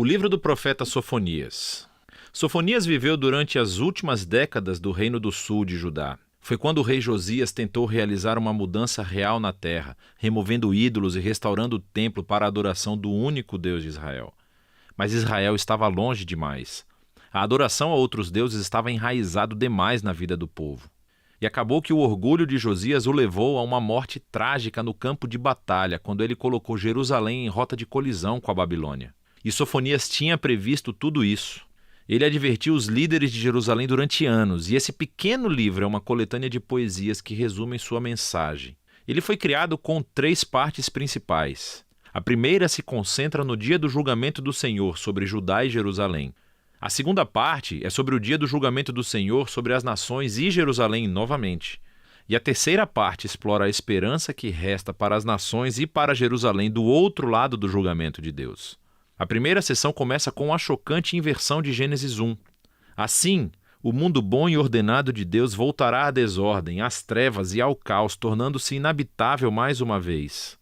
O livro do profeta Sofonias. Sofonias viveu durante as últimas décadas do Reino do Sul de Judá. Foi quando o rei Josias tentou realizar uma mudança real na terra, removendo ídolos e restaurando o templo para a adoração do único Deus de Israel. Mas Israel estava longe demais. A adoração a outros deuses estava enraizado demais na vida do povo. E acabou que o orgulho de Josias o levou a uma morte trágica no campo de batalha, quando ele colocou Jerusalém em rota de colisão com a Babilônia. E Sofonias tinha previsto tudo isso. Ele advertiu os líderes de Jerusalém durante anos, e esse pequeno livro é uma coletânea de poesias que resumem sua mensagem. Ele foi criado com 3 partes principais. A primeira se concentra no dia do julgamento do Senhor sobre Judá e Jerusalém. A segunda parte é sobre o dia do julgamento do Senhor sobre as nações e Jerusalém novamente. E a terceira parte explora a esperança que resta para as nações e para Jerusalém do outro lado do julgamento de Deus. A primeira sessão começa com a chocante inversão de Gênesis 1. Assim, o mundo bom e ordenado de Deus voltará à desordem, às trevas e ao caos, tornando-se inabitável mais uma vez.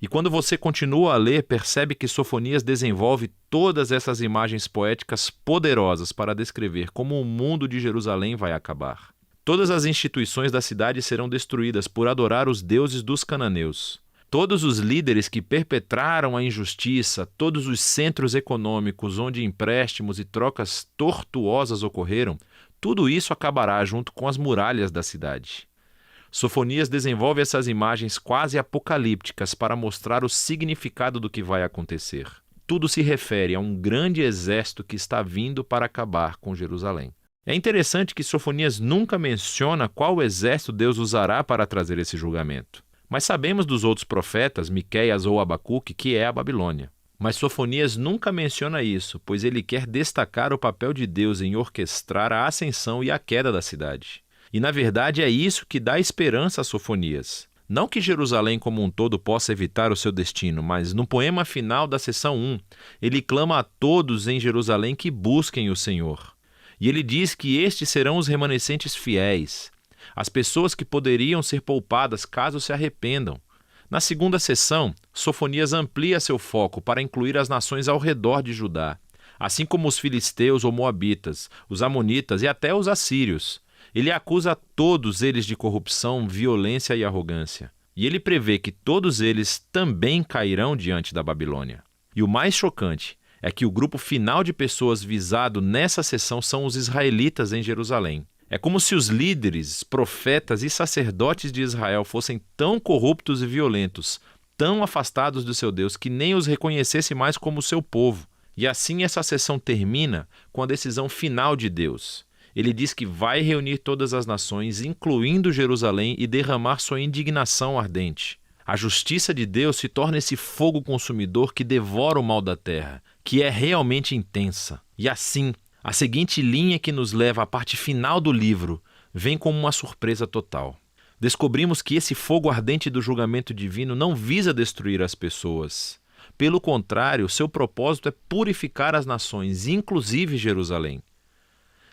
E quando você continua a ler, percebe que Sofonias desenvolve todas essas imagens poéticas poderosas para descrever como o mundo de Jerusalém vai acabar. Todas as instituições da cidade serão destruídas por adorar os deuses dos cananeus. Todos os líderes que perpetraram a injustiça, todos os centros econômicos onde empréstimos e trocas tortuosas ocorreram, tudo isso acabará junto com as muralhas da cidade. Sofonias desenvolve essas imagens quase apocalípticas para mostrar o significado do que vai acontecer. Tudo se refere a um grande exército que está vindo para acabar com Jerusalém. É interessante que Sofonias nunca menciona qual exército Deus usará para trazer esse julgamento. Mas sabemos dos outros profetas, Miqueias ou Abacuque, que é a Babilônia. Mas Sofonias nunca menciona isso, pois ele quer destacar o papel de Deus em orquestrar a ascensão e a queda da cidade. E na verdade é isso que dá esperança a Sofonias. Não que Jerusalém como um todo possa evitar o seu destino, mas no poema final da seção 1, ele clama a todos em Jerusalém que busquem o Senhor. E ele diz que estes serão os remanescentes fiéis, as pessoas que poderiam ser poupadas caso se arrependam. Na segunda sessão, Sofonias amplia seu foco para incluir as nações ao redor de Judá, assim como os filisteus ou moabitas, os amonitas e até os assírios. Ele acusa todos eles de corrupção, violência e arrogância. E ele prevê que todos eles também cairão diante da Babilônia. E o mais chocante é que o grupo final de pessoas visado nessa sessão são os israelitas em Jerusalém. É como se os líderes, profetas e sacerdotes de Israel fossem tão corruptos e violentos, tão afastados do seu Deus, que nem os reconhecesse mais como seu povo. E assim essa sessão termina com a decisão final de Deus. Ele diz que vai reunir todas as nações, incluindo Jerusalém, e derramar sua indignação ardente. A justiça de Deus se torna esse fogo consumidor que devora o mal da terra, que é realmente intensa. E assim, a seguinte linha que nos leva à parte final do livro vem como uma surpresa total. Descobrimos que esse fogo ardente do julgamento divino não visa destruir as pessoas. Pelo contrário, seu propósito é purificar as nações, inclusive Jerusalém.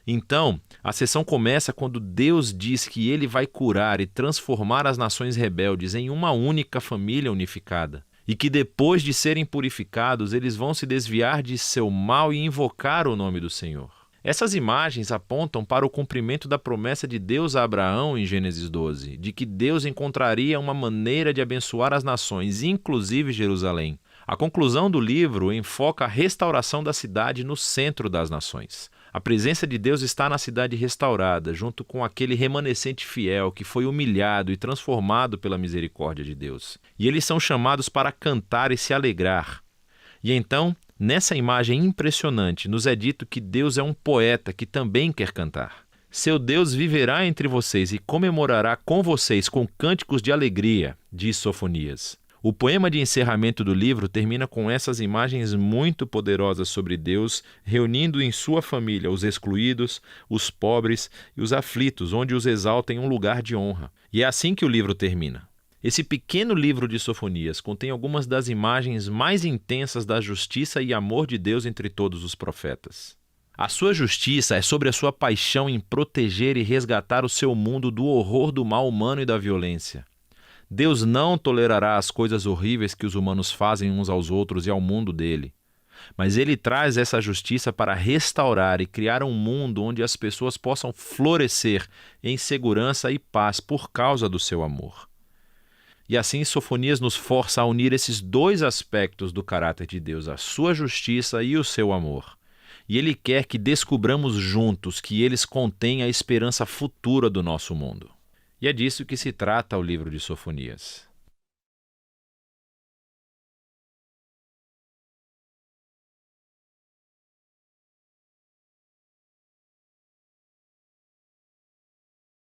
Então, a sessão começa quando Deus diz que ele vai curar e transformar as nações rebeldes em uma única família unificada. E que depois de serem purificados, eles vão se desviar de seu mal e invocar o nome do Senhor. Essas imagens apontam para o cumprimento da promessa de Deus a Abraão em Gênesis 12, de que Deus encontraria uma maneira de abençoar as nações, inclusive Jerusalém. A conclusão do livro enfoca a restauração da cidade no centro das nações. A presença de Deus está na cidade restaurada, junto com aquele remanescente fiel que foi humilhado e transformado pela misericórdia de Deus. E eles são chamados para cantar e se alegrar. E então, nessa imagem impressionante, nos é dito que Deus é um poeta que também quer cantar. Seu Deus viverá entre vocês e comemorará com vocês com cânticos de alegria, diz Sofonias. O poema de encerramento do livro termina com essas imagens muito poderosas sobre Deus, reunindo em sua família os excluídos, os pobres e os aflitos, onde os exalta em um lugar de honra. E é assim que o livro termina. Esse pequeno livro de Sofonias contém algumas das imagens mais intensas da justiça e amor de Deus entre todos os profetas. A sua justiça é sobre a sua paixão em proteger e resgatar o seu mundo do horror do mal humano e da violência. Deus não tolerará as coisas horríveis que os humanos fazem uns aos outros e ao mundo dele. mas ele traz essa justiça para restaurar e criar um mundo onde as pessoas possam florescer em segurança e paz por causa do seu amor. E assim Sofonias nos força a unir esses dois aspectos do caráter de Deus, a sua justiça e o seu amor. E ele quer que descubramos juntos que eles contêm a esperança futura do nosso mundo. E é disso que se trata o livro de Sofonias.